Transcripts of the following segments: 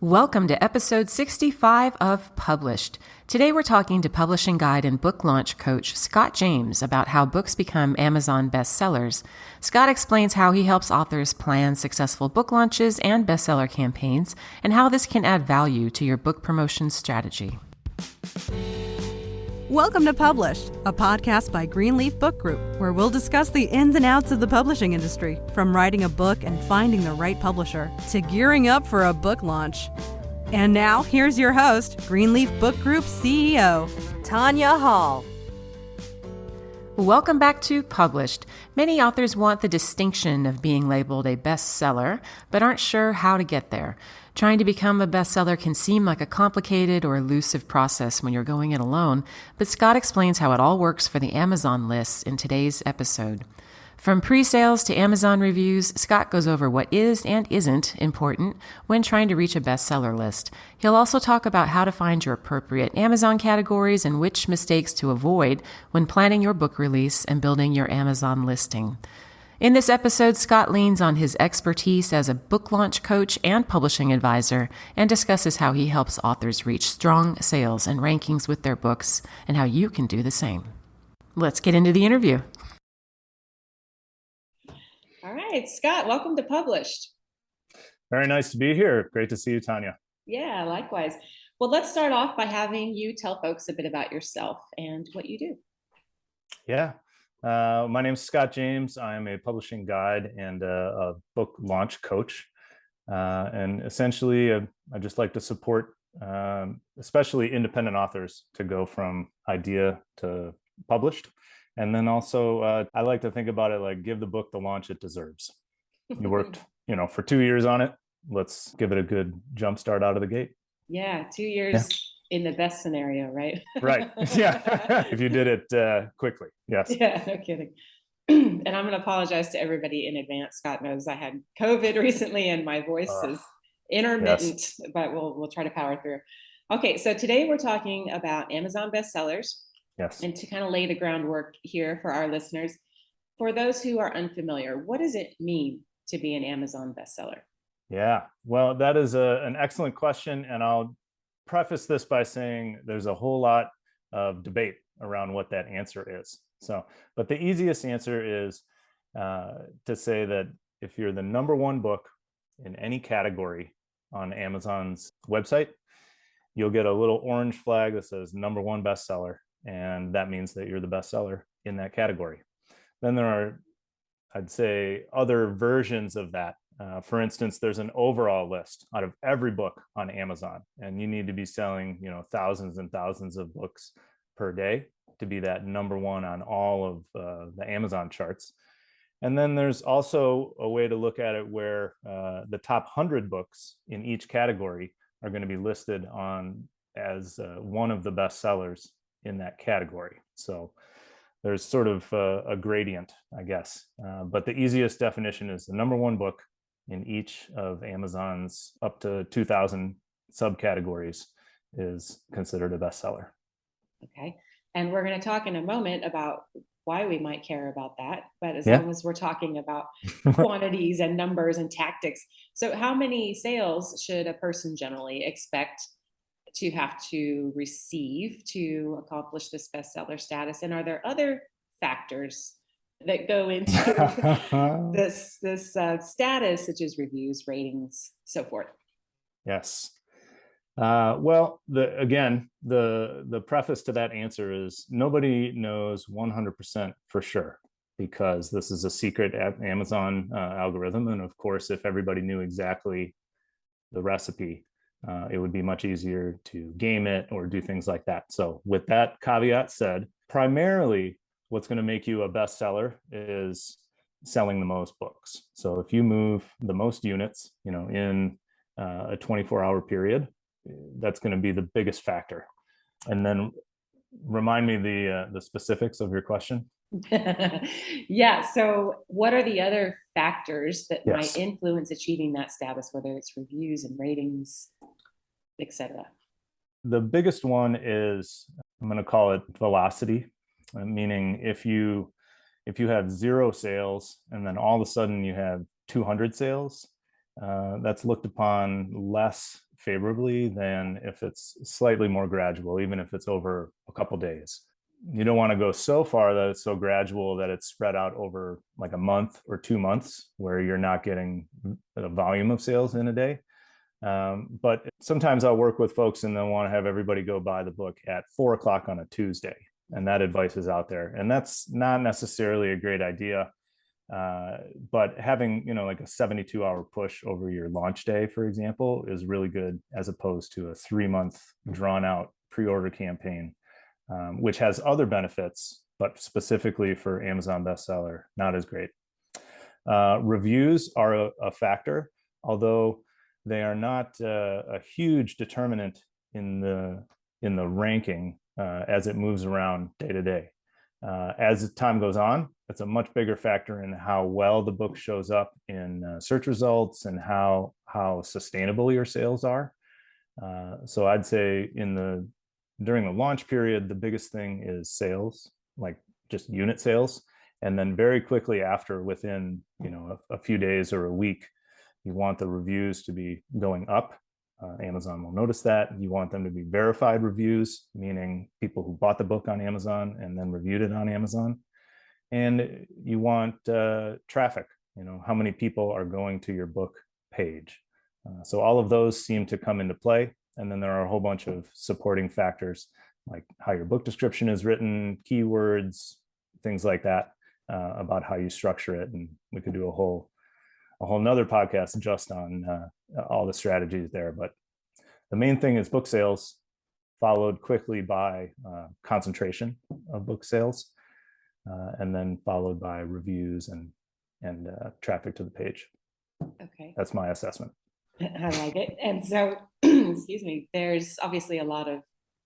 Welcome to episode 65 of Published. Today we're talking to publishing guide and book launch coach Scott James about how books become Amazon bestsellers. Scott explains how he helps authors plan successful book launches and bestseller campaigns and how this can add value to your book promotion strategy. Welcome to Published, a podcast by Greenleaf Book Group, where we'll discuss the ins and outs of the publishing industry, from writing a book and finding the right publisher to gearing up for a book launch. And now, here's your host, Greenleaf Book Group CEO, Tanya Hall. Welcome back to Published. Many authors want the distinction of being labeled a bestseller, but aren't sure how to get there. Trying to become a bestseller can seem like a complicated or elusive process when you're going it alone, but Scott explains how it all works for the Amazon lists in today's episode. From pre-sales to Amazon reviews, Scott goes over what is and isn't important when trying to reach a bestseller list. He'll also talk about how to find your appropriate Amazon categories and which mistakes to avoid when planning your book release and building your Amazon listing. In this episode, Scott leans on his expertise as a book launch coach and publishing advisor and discusses how he helps authors reach strong sales and rankings with their books and how you can do the same. Let's get into the interview. All right, Scott, welcome to Published. Very nice to be here. Great to see you, Tanya. Yeah, likewise. Well, let's start off by having you tell folks a bit about yourself and what you do. Yeah. My name's Scott James. I'm a publishing guide and a book launch coach. And essentially, I just like to support especially independent authors to go from idea to published. And then also, I like to think about it like give the book the launch it deserves. You worked, for 2 years on it. Let's give it a good jump start out of the gate. Yeah, 2 years in the best scenario, right? Right. Yeah. If you did it quickly. Yes. Yeah, no kidding. And I'm going to apologize to everybody in advance. Scott knows I had COVID recently and my voice is intermittent, but we'll try to power through. Okay, so today we're talking about Amazon bestsellers. Yes. And to kind of lay the groundwork here for our listeners, for those who are unfamiliar, what does it mean to be an Amazon bestseller? Yeah, well, that is an excellent question. And I'll preface this by saying there's a whole lot of debate around what that answer is. But the easiest answer is to say that if you're the number one book in any category on Amazon's website, you'll get a little orange flag that says number one bestseller. And that means that you're the bestseller in that category. Then there are, I'd say, other versions of that. For instance, there's an overall list out of every book on Amazon, and you need to be selling, thousands and thousands of books per day to be that number one on all of the Amazon charts. And then there's also a way to look at it where the top 100 books in each category are going to be listed on as one of the bestsellers in that category. So there's sort of a gradient, I guess. But the easiest definition is the number one book in each of Amazon's up to 2,000 subcategories is considered a bestseller. Okay. And we're going to talk in a moment about why we might care about that. But as long as we're talking about quantities and numbers and tactics. So how many sales should a person generally expect to have to receive to accomplish this bestseller status? And are there other factors that go into this status, such as reviews, ratings, so forth? Yes. Well, the preface to that answer is nobody knows 100% for sure, because this is a secret Amazon algorithm. And of course, if everybody knew exactly the recipe, it would be much easier to game it or do things like that. So with that caveat said, primarily what's going to make you a bestseller is selling the most books. So if you move the most units, in a 24-hour period, that's going to be the biggest factor. And then remind me the specifics of your question. Yeah. So what are the other factors that might influence achieving that status, whether it's reviews and ratings, etc.? The biggest one is, I'm going to call it velocity, meaning if you have 0 sales and then all of a sudden you have 200 sales, that's looked upon less favorably than if it's slightly more gradual, even if it's over a couple days. You don't want to go so far that it's so gradual that it's spread out over like a month or 2 months where you're not getting a volume of sales in a day. But sometimes I'll work with folks and they'll want to have everybody go buy the book at 4 o'clock on a Tuesday. And that advice is out there. And that's not necessarily a great idea. But having, like a 72-hour push over your launch day, for example, is really good as opposed to a 3-month drawn out pre-order campaign, which has other benefits, but specifically for Amazon bestseller, not as great. Reviews are a factor, although they are not a huge determinant in the ranking as it moves around day to day. As time goes on, it's a much bigger factor in how well the book shows up in search results and how sustainable your sales are. So I'd say during the launch period, the biggest thing is sales, like just unit sales. And then very quickly after, within a few days or a week, you want the reviews to be going up. Amazon will notice that. You want them to be verified reviews, meaning people who bought the book on Amazon and then reviewed it on Amazon. And you want traffic, how many people are going to your book page. So all of those seem to come into play. And then there are a whole bunch of supporting factors, like how your book description is written, keywords, things like that, about how you structure it. And we could do a whole nother podcast just on all the strategies there. But the main thing is book sales, followed quickly by concentration of book sales, and then followed by reviews and traffic to the page. Okay. That's my assessment. I like it. And so, excuse me, there's obviously a lot of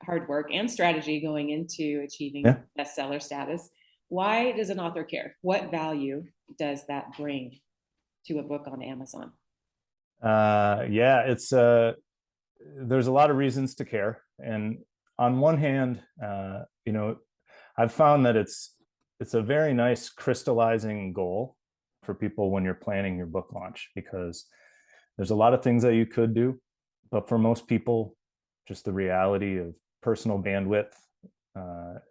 hard work and strategy going into achieving bestseller status. Why does an author care? What value does that bring to a book on Amazon? It's there's a lot of reasons to care. And on one hand, I've found that it's a very nice crystallizing goal for people when you're planning your book launch, because there's a lot of things that you could do, but for most people, just the reality of personal bandwidth,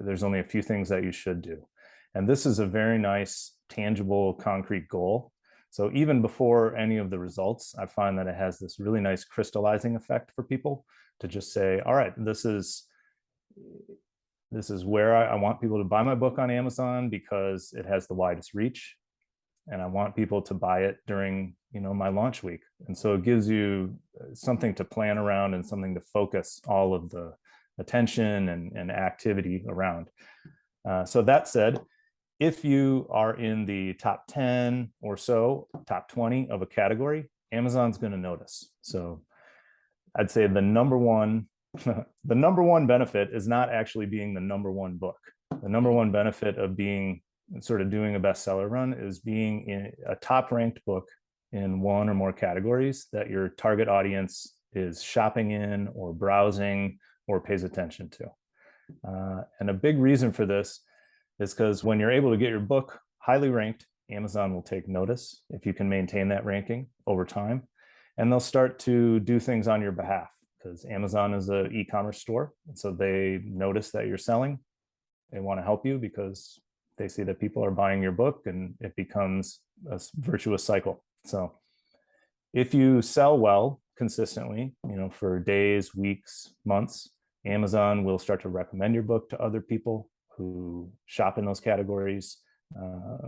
there's only a few things that you should do. And this is a very nice, tangible, concrete goal. So even before any of the results, I find that it has this really nice crystallizing effect for people to just say, all right, this is where I want people to buy my book on Amazon because it has the widest reach. And I want people to buy it during, my launch week. And so it gives you something to plan around and something to focus all of the attention and activity around. So that said, if you are in the top 10 or so, top 20 of a category, Amazon's going to notice. So I'd say the number one benefit is not actually being the number one book. The number one benefit of being sort of doing a bestseller run is being in a top ranked book in one or more categories that your target audience is shopping in or browsing or pays attention to. And a big reason for this is because when you're able to get your book highly ranked, Amazon will take notice if you can maintain that ranking over time, and they'll start to do things on your behalf, because Amazon is an e-commerce store. And so they notice that you're selling. They want to help you because they see that people are buying your book, and it becomes a virtuous cycle. So if you sell well consistently, for days, weeks, months, Amazon will start to recommend your book to other people who shop in those categories.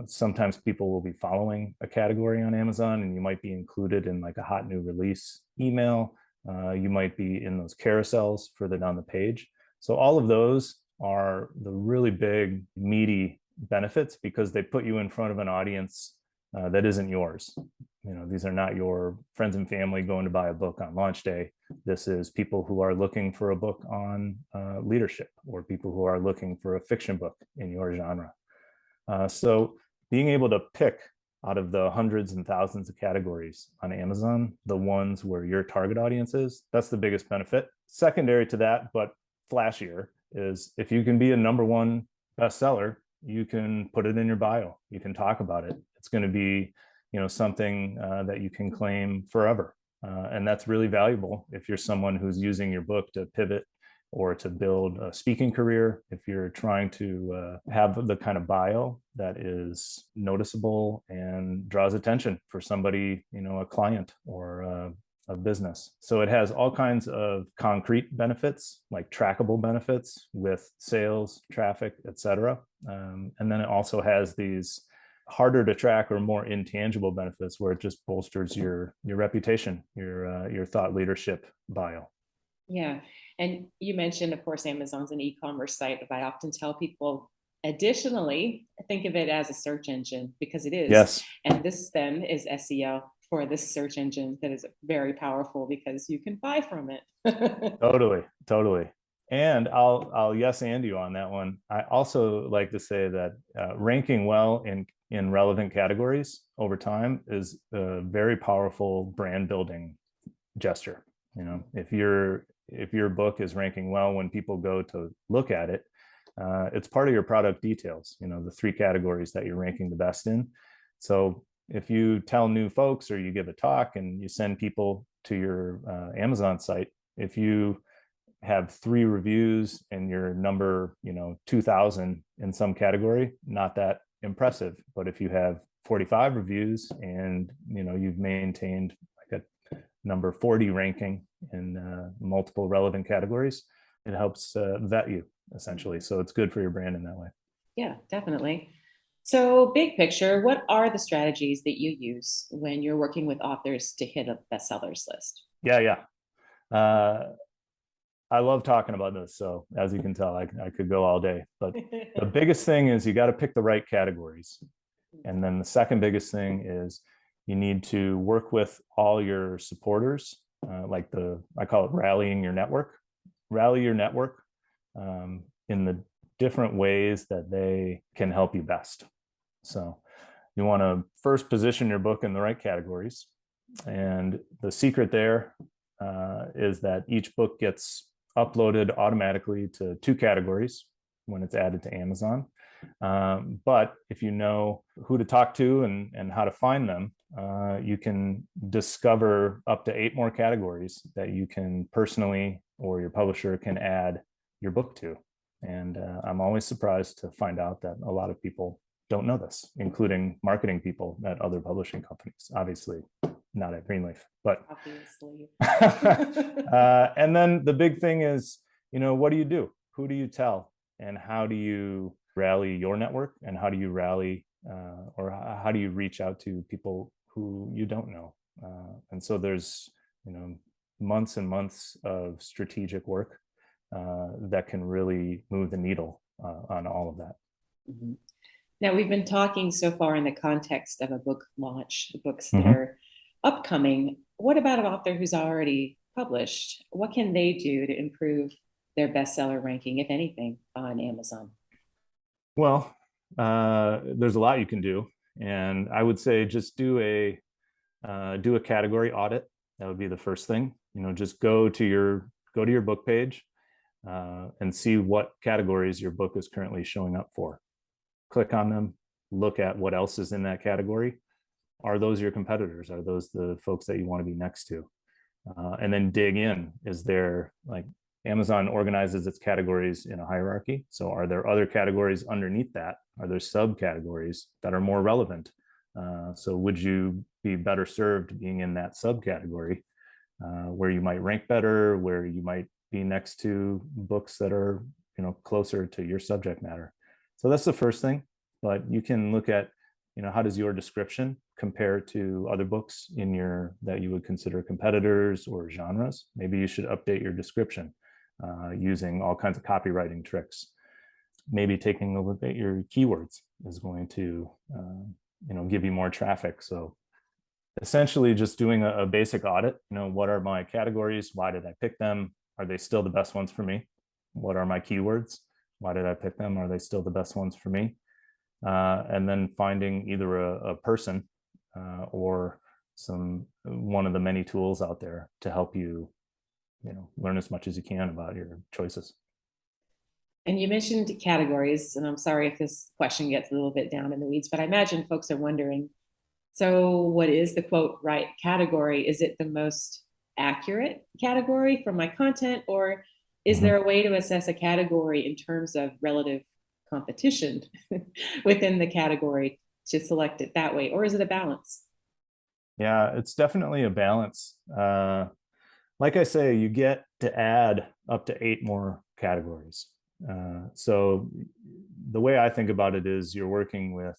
Sometimes people will be following a category on Amazon, and you might be included in like a hot new release email. You might be in those carousels further down the page. So all of those are the really big, meaty benefits, because they put you in front of an audience that isn't yours. These are not your friends and family going to buy a book on launch day. This is people who are looking for a book on leadership, or people who are looking for a fiction book in your genre. So being able to pick out of the hundreds and thousands of categories on Amazon, the ones where your target audience is, that's the biggest benefit. Secondary to that, but flashier, is if you can be a number one bestseller, you can put it in your bio. You can talk about it. It's going to be, something that you can claim forever. And that's really valuable if you're someone who's using your book to pivot or to build a speaking career, if you're trying to have the kind of bio that is noticeable and draws attention for somebody, a client or a business. So it has all kinds of concrete benefits, like trackable benefits with sales, traffic, etc. And then it also has these harder to track or more intangible benefits where it just bolsters your reputation, your thought leadership bio. Yeah. And you mentioned, of course, Amazon's an e-commerce site, but I often tell people, additionally, think of it as a search engine, because it is. Yes. And this then is SEO for this search engine that is very powerful because you can buy from it. Totally. And I'll yes and you on that one. I also like to say that ranking well in relevant categories over time is a very powerful brand building gesture. If your book is ranking well when people go to look at it, it's part of your product details, the 3 categories that you're ranking the best in. So if you tell new folks or you give a talk and you send people to your Amazon site, if you have 3 reviews and you're number 2000 in some category, not that impressive. But if you have 45 reviews and you've maintained like a number 40 ranking in multiple relevant categories, it helps vet you essentially. So it's good for your brand in that way. Yeah, definitely. So big picture, what are the strategies that you use when you're working with authors to hit a bestsellers list? Yeah. I love talking about this. So as you can tell, I could go all day, but the biggest thing is you got to pick the right categories. And then the second biggest thing is you need to work with all your supporters, I call it rallying your network, rally your network in the different ways that they can help you best. So you want to first position your book in the right categories. And the secret there is that each book gets uploaded automatically to 2 categories when it's added to Amazon. But if you know who to talk to and how to find them, you can discover up to 8 more categories that you can personally or your publisher can add your book to. And I'm always surprised to find out that a lot of people don't know this, including marketing people at other publishing companies. Obviously, not at Greenleaf, but obviously. And then the big thing is, what do you do? Who do you tell? And how do you rally your network? And how do you rally or how do you reach out to people who you don't know? And so there's, months and months of strategic work that can really move the needle on all of that. Mm-hmm. Now, we've been talking so far in the context of a book launch, books that are upcoming. What about an author who's already published? What can they do to improve their bestseller ranking, if anything, on Amazon? Well, there's a lot you can do. And I would say just do a category audit. That would be the first thing. Just go to your book page and see what categories your book is currently showing up for. Click on them, look at what else is in that category. Are those your competitors? Are those the folks that you want to be next to? And then dig in. Is there, like, Amazon organizes its categories in a hierarchy. So are there other categories underneath that? Are there subcategories that are more relevant? So would you be better served being in that subcategory where you might rank better, where you might be next to books that are, closer to your subject matter? So that's the first thing. But you can look at, how does your description compare to other books that you would consider competitors or genres? Maybe you should update your description using all kinds of copywriting tricks. Maybe taking a look at your keywords is going to, give you more traffic. So essentially just doing a basic audit. What are my categories? Why did I pick them? Are they still the best ones for me? What are my keywords? Why did I pick them? Are they still the best ones for me? And then finding either a person or one of the many tools out there to help you, learn as much as you can about your choices. And you mentioned categories, and I'm sorry if this question gets a little bit down in the weeds, but I imagine folks are wondering, So what is the quote right category? Is it the most accurate category for my content, or is there a way to assess a category in terms of relative competition within the category to select it that way? Or is it a balance? Yeah, it's definitely a balance. Like I say, you get to add up to 8 more categories. So the way I think about it is you're working with,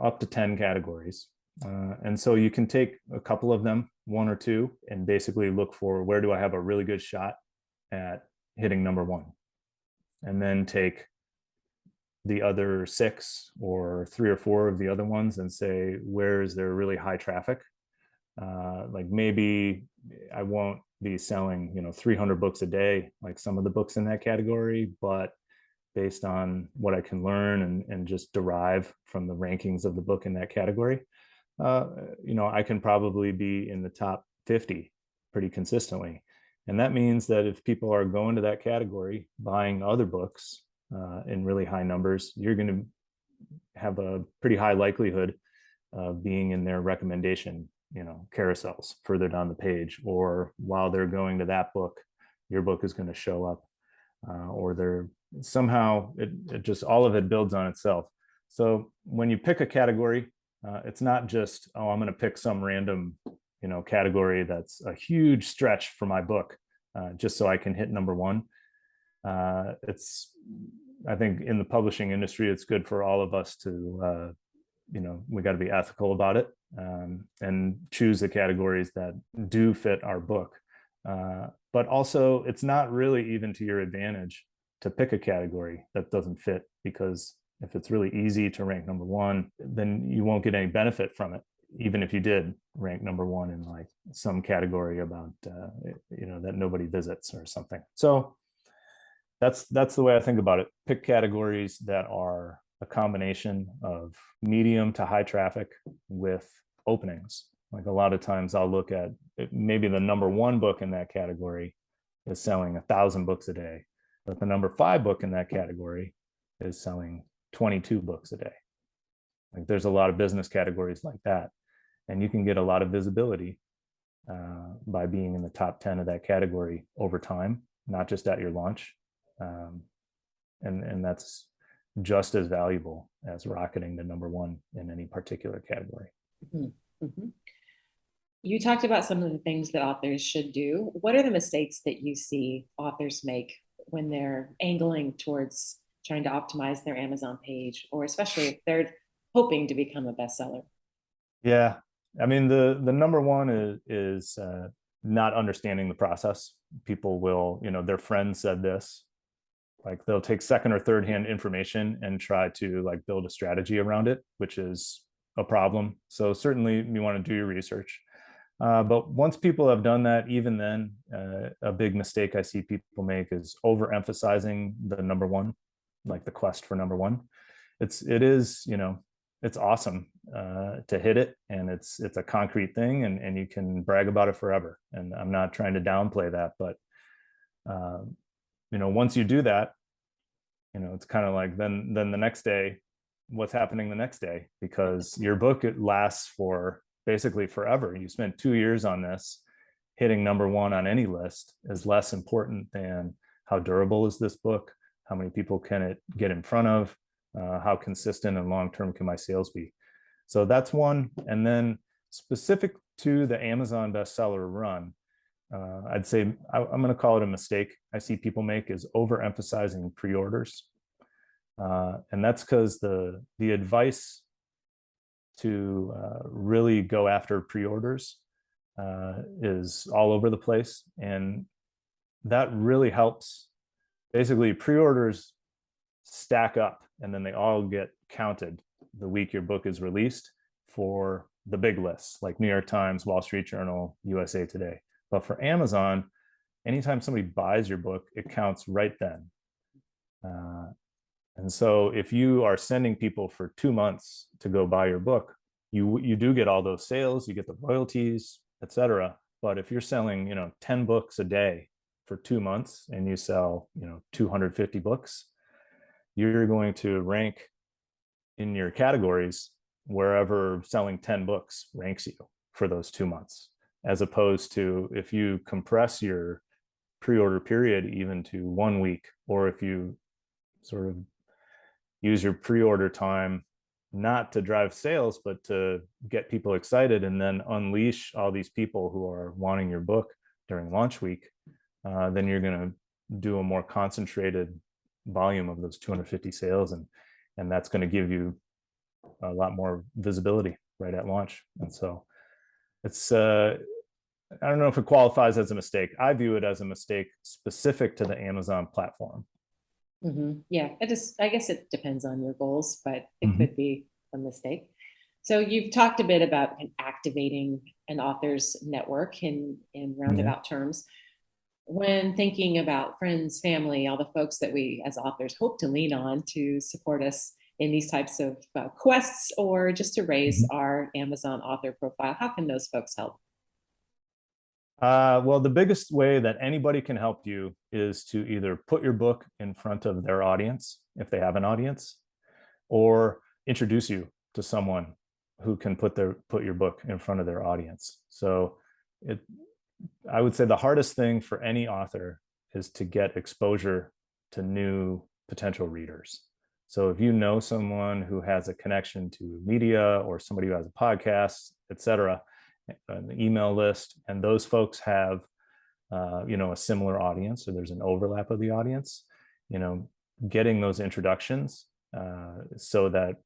up to 10 categories. And so you can take a couple of them, 1 or 2, and basically look for where do I have a really good shot at hitting number 1. And then take the other 6 or 3 or 4 of the other ones and say, where is there really high traffic? Like maybe I won't be selling 300 books a day like some of the books in that category, but based on what I can learn and just derive from the rankings of the book in that category, I can probably be in the top 50 pretty consistently. And that means that if people are going to that category buying other books in really high numbers, you're going to have a pretty high likelihood of being in their recommendation carousels further down the page, or while they're going to that book, your book is going to show up, or they're somehow it just all of it builds on itself. So when you pick a category, it's not just, oh, I'm going to pick some random category that's a huge stretch for my book just so I can hit number 1. It's, I think in the publishing industry, it's good for all of us to we got to be ethical about it, and choose the categories that do fit our book. But also, it's not really even to your advantage to pick a category that doesn't fit, because if it's really easy to rank number 1, then you won't get any benefit from it, even if you did rank number 1 in like some category about that nobody visits or something. So that's the way I think about it. Pick categories that are a combination of medium to high traffic with openings. Like a lot of times I'll look at maybe the number 1 book in that category is selling 1,000 books a day, but the number 5 book in that category is selling 22 books a day. Like there's a lot of business categories like that, and you can get a lot of visibility by being in the top 10 of that category over time, not just at your launch. And that's just as valuable as rocketing to number 1 in any particular category. Mm-hmm. Mm-hmm. You talked about some of the things that authors should do. What are the mistakes that you see authors make when they're angling towards trying to optimize their Amazon page, or especially if they're hoping to become a bestseller? Yeah, I mean the number 1 is not understanding the process. People will, their friend said this. Like they'll take second or third hand information and try to like build a strategy around it, which is a problem. So certainly you want to do your research. But once people have done that, even then, a big mistake I see people make is overemphasizing the number 1, like the quest for number 1. It is, it's awesome to hit it, and it's a concrete thing, and you can brag about it forever. And I'm not trying to downplay that, but once you do that, it's kind of like then the next day, what's happening the next day? Because your book, it lasts for basically forever. You spent 2 years on this. Hitting number 1 on any list is less important than how durable is this book, how many people can it get in front of, how consistent and long-term can my sales be. So that's one. And then specific to the Amazon bestseller run, I'd say I'm going to call it a mistake I see people make is overemphasizing pre-orders. And that's because the advice to really go after pre-orders is all over the place. And that really helps. Basically, pre-orders stack up, and then they all get counted the week your book is released for the big lists like New York Times, Wall Street Journal, USA Today. But for Amazon, anytime somebody buys your book, it counts right then. And so if you are sending people for 2 months to go buy your book, you do get all those sales, you get the royalties, etc. But if you're selling, 10 books a day for 2 months and you sell, 250 books, you're going to rank in your categories wherever selling 10 books ranks you for those 2 months, as opposed to if you compress your pre-order period even to 1 week, or if you sort of use your pre-order time not to drive sales, but to get people excited and then unleash all these people who are wanting your book during launch week, then you're going to do a more concentrated volume of those 250 sales. And that's going to give you a lot more visibility right at launch. And so it's, I don't know if it qualifies as a mistake. I view it as a mistake specific to the Amazon platform. Yeah, I guess it depends on your goals, but it could be a mistake. So you've talked a bit about activating an author's network in roundabout terms. When thinking about friends, family, all the folks that we as authors hope to lean on to support us in these types of quests, or just to raise our Amazon author profile, how can those folks help? Well, the biggest way that anybody can help you is to either put your book in front of their audience, if they have an audience, or introduce you to someone who can put your book in front of their audience. So I would say the hardest thing for any author is to get exposure to new potential readers. So if you know someone who has a connection to media, or somebody who has a podcast, etc., an email list, and those folks have a similar audience, or there's an overlap of the audience, getting those introductions so that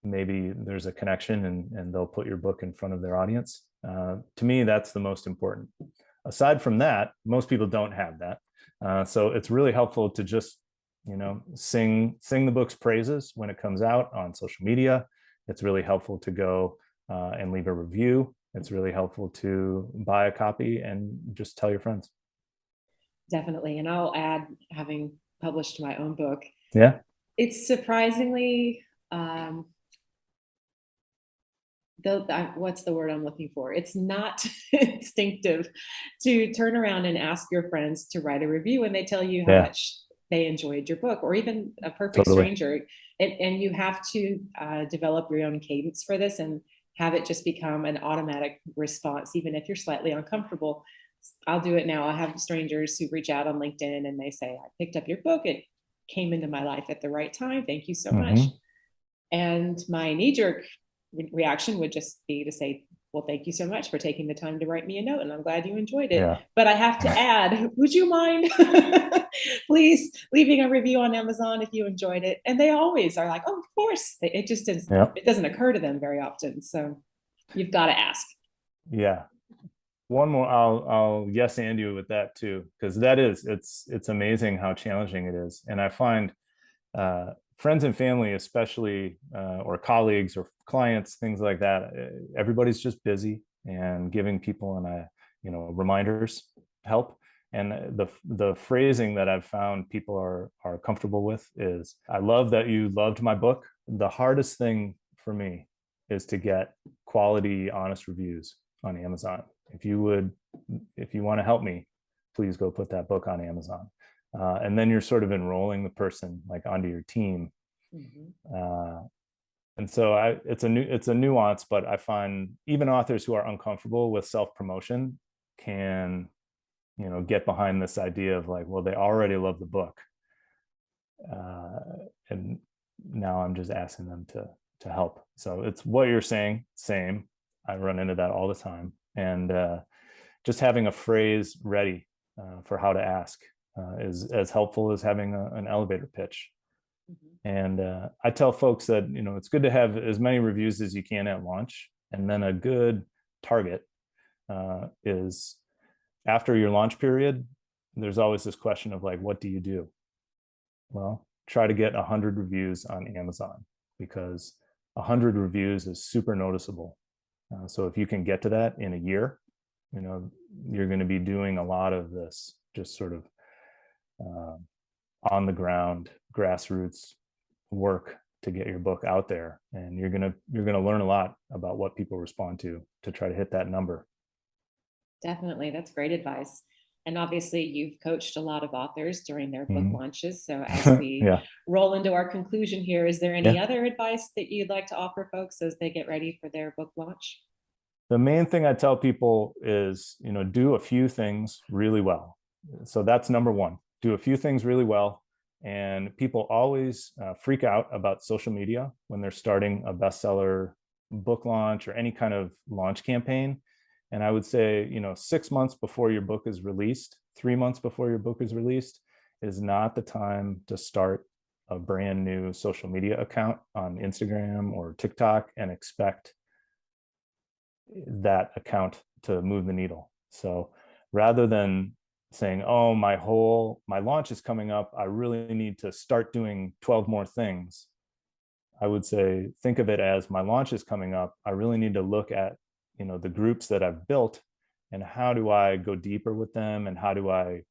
maybe there's a connection and they'll put your book in front of their audience. To me, that's the most important. Aside from that, most people don't have that. So it's really helpful to just sing the book's praises when it comes out on social media. It's really helpful to go and leave a review. It's really helpful to buy a copy and just tell your friends. Definitely. And I'll add, having published my own book, it's surprisingly, what's the word I'm looking for? It's not instinctive to turn around and ask your friends to write a review when they tell you how much they enjoyed your book, or even a perfect stranger. And you have to develop your own cadence for this and have it just become an automatic response, even if you're slightly uncomfortable. I'll do it now. I have strangers who reach out on LinkedIn and they say, I picked up your book. It came into my life at the right time. Thank you so much. And my knee-jerk reaction would just be to say, well, thank you so much for taking the time to write me a note, and I'm glad you enjoyed it. But I have to add, would you mind please leaving a review on Amazon if you enjoyed it? And they always are like, oh, of course. It just is, it doesn't occur to them very often. So you've got to ask. Yeah. One more, I'll yes and you with that too, because it's amazing how challenging it is. And I find friends and family, especially, or colleagues or clients, things like that, everybody's just busy, and giving people reminders help. And the phrasing that I've found people are comfortable with is, I love that you loved my book. The hardest thing for me is to get quality, honest reviews on Amazon. If you want to help me, please go put that book on Amazon. And then you're sort of enrolling the person onto your team. And so it's a nuance, but I find even authors who are uncomfortable with self-promotion can, get behind this idea of well, they already love the book. And now I'm just asking them to help. So it's what you're saying, same. I run into that all the time. And just having a phrase ready for how to ask is as helpful as having an elevator pitch. And I tell folks that, it's good to have as many reviews as you can at launch. And then a good target is after your launch period, there's always this question of what do you do? Well, try to get 100 reviews on Amazon, because 100 reviews is super noticeable. So if you can get to that in a year, you're going to be doing a lot of this just sort of on the ground, grassroots work to get your book out there, and you're gonna learn a lot about what people respond to try to hit that number. Definitely, that's great advice. And obviously you've coached a lot of authors during their book launches. So as we Yeah. roll into our conclusion here, is there any Yeah. other advice that you'd like to offer folks as they get ready for their book launch? The main thing I tell people is, do a few things really well. So that's number one. Do a few things really well. And people always freak out about social media when they're starting a bestseller book launch or any kind of launch campaign. And I would say, 6 months before your book is released, 3 months before your book is released, is not the time to start a brand new social media account on Instagram or TikTok and expect that account to move the needle. So rather than saying, oh, my launch is coming up, I really need to start doing 12 more things, I would say, think of it as my launch is coming up. I really need to look at, the groups that I've built and how do I go deeper with them, and how do I,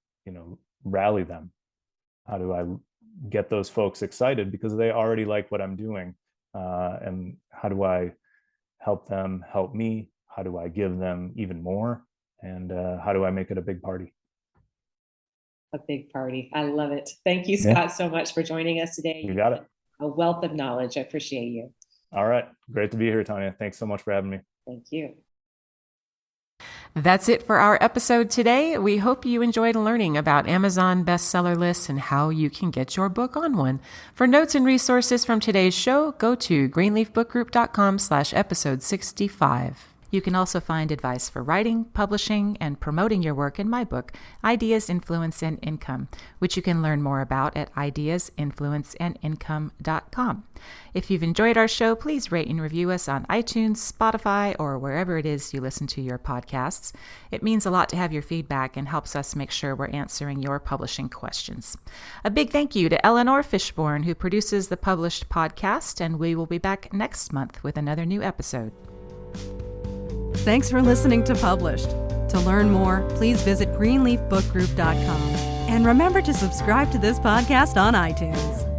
rally them? How do I get those folks excited because they already like what I'm doing? And how do I help them help me? How do I give them even more? And how do I make it a big party? A big party. I love it. Thank you, Scott, so much for joining us today. You got it. A wealth of knowledge. I appreciate you. All right. Great to be here, Tanya. Thanks so much for having me. Thank you. That's it for our episode today. We hope you enjoyed learning about Amazon bestseller lists and how you can get your book on one. For notes and resources from today's show, go to greenleafbookgroup.com/episode 65. You can also find advice for writing, publishing, and promoting your work in my book, Ideas, Influence, and Income, which you can learn more about at ideasinfluenceandincome.com. If you've enjoyed our show, please rate and review us on iTunes, Spotify, or wherever it is you listen to your podcasts. It means a lot to have your feedback and helps us make sure we're answering your publishing questions. A big thank you to Eleanor Fishborn, who produces the published podcast, and we will be back next month with another new episode. Thanks for listening to Published. To learn more, please visit greenleafbookgroup.com. And remember to subscribe to this podcast on iTunes.